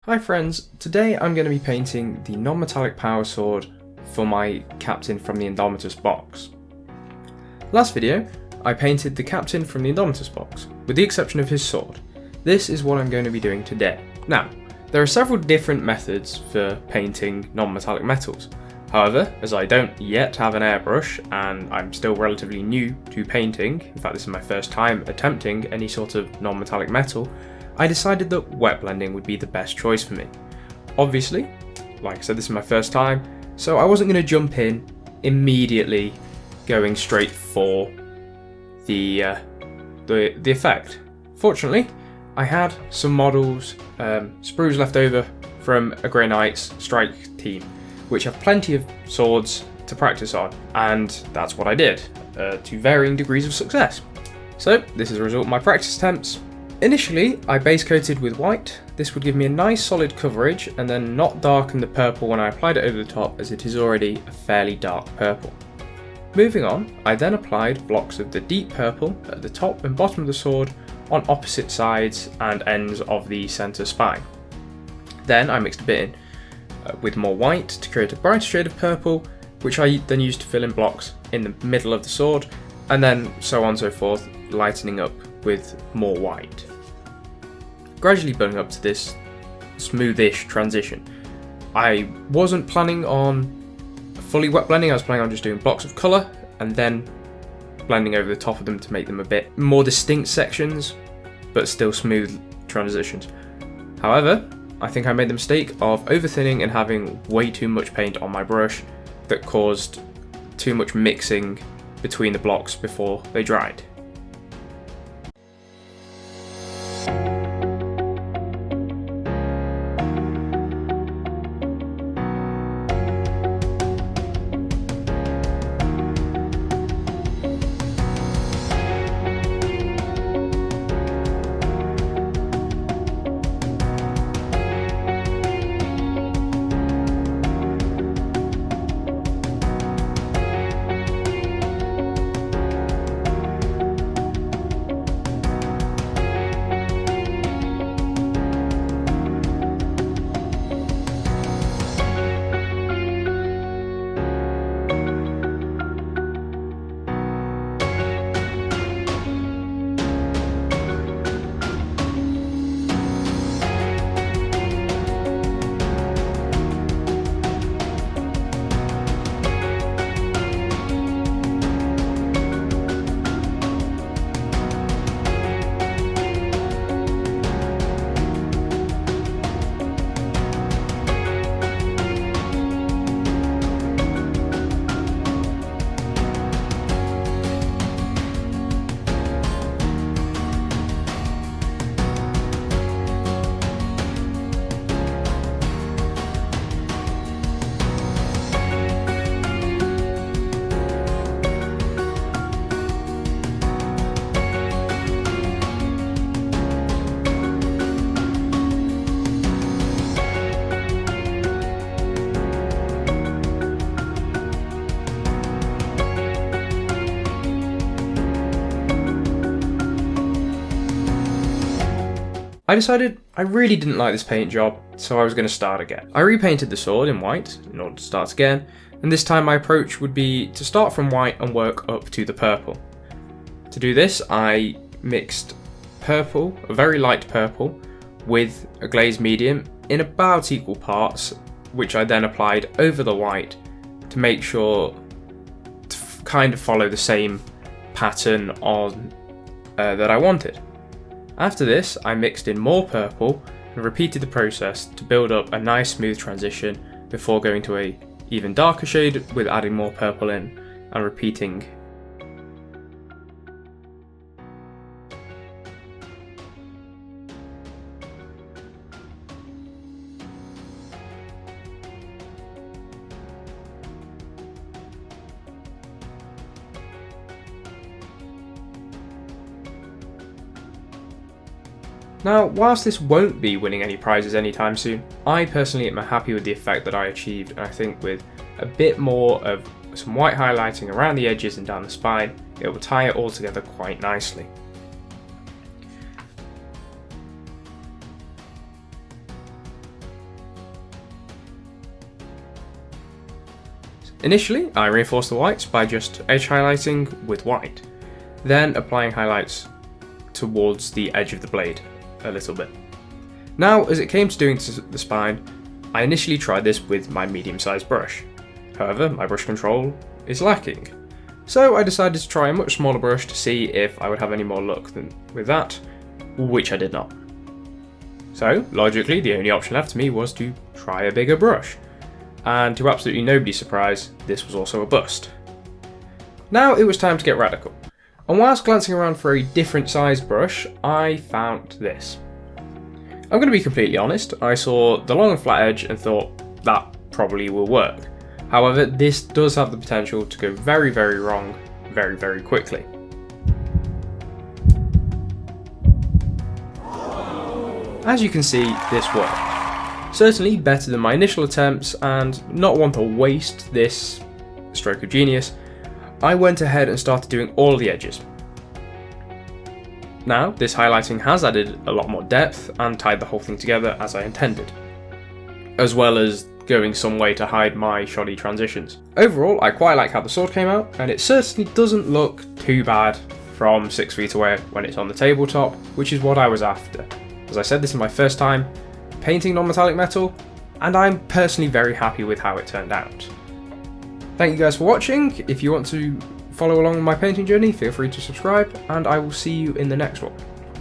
Hi friends, today I'm going to be painting the non-metallic power sword for my captain from the Indomitus box. Last video, I painted the captain from the Indomitus box, with the exception of his sword. This is what I'm going to be doing today. Now, there are several different methods for painting non-metallic metals. However, as I don't yet have an airbrush and I'm still relatively new to painting, in fact this is my first time attempting any sort of non-metallic metal, I decided that wet blending would be the best choice for me. Obviously, like I said, this is my first time, so I wasn't going to jump in immediately going straight for the effect. Fortunately, I had some models, sprues left over from a Grey Knights strike team, which have plenty of swords to practice on, and that's what I did, to varying degrees of success. So this is the result of my practice attempts. Initially, I base coated with white. This would give me a nice solid coverage and then not darken the purple when I applied it over the top, as it is already a fairly dark purple. Moving on, I then applied blocks of the deep purple at the top and bottom of the sword on opposite sides and ends of the centre spine. Then I mixed a bit in with more white to create a brighter shade of purple, which I then used to fill in blocks in the middle of the sword, and then so on and so forth, lightening up with more white. Gradually building up to this smoothish transition. I wasn't planning on fully wet blending, I was planning on just doing blocks of colour and then blending over the top of them to make them a bit more distinct sections, but still smooth transitions. However, I think I made the mistake of over-thinning and having way too much paint on my brush that caused too much mixing between the blocks before they dried. I decided I really didn't like this paint job, so I was going to start again. I repainted the sword in white in order to start again, and this time my approach would be to start from white and work up to the purple. To do this, I mixed purple, a very light purple, with a glazed medium in about equal parts, which I then applied over the white to make sure to kind of follow the same pattern on that I wanted. After this, I mixed in more purple and repeated the process to build up a nice smooth transition before going to a even darker shade with adding more purple in and repeating. Now, whilst this won't be winning any prizes anytime soon, I personally am happy with the effect that I achieved, and I think with a bit more of some white highlighting around the edges and down the spine, it will tie it all together quite nicely. Initially, I reinforced the whites by just edge highlighting with white, then applying highlights towards the edge of the blade a little bit. Now, as it came to doing the spine, I initially tried this with my medium-sized brush. However, my brush control is lacking. So I decided to try a much smaller brush to see if I would have any more luck with that, which I did not. So, logically, the only option left to me was to try a bigger brush. And to absolutely nobody's surprise, this was also a bust. Now it was time to get radical. And whilst glancing around for a different size brush, I found this. I'm going to be completely honest, I saw the long and flat edge and thought that probably will work. However, this does have the potential to go very, very wrong very, very quickly. As you can see, this worked. Certainly better than my initial attempts, and not want to waste this stroke of genius, I went ahead and started doing all the edges. Now, this highlighting has added a lot more depth and tied the whole thing together as I intended, as well as going some way to hide my shoddy transitions. Overall, I quite like how the sword came out, and it certainly doesn't look too bad from 6 feet away when it's on the tabletop, which is what I was after. As I said, this is my first time painting non-metallic metal, and I'm personally very happy with how it turned out. Thank you guys for watching. If you want to follow along my painting journey, feel free to subscribe, and I will see you in the next one.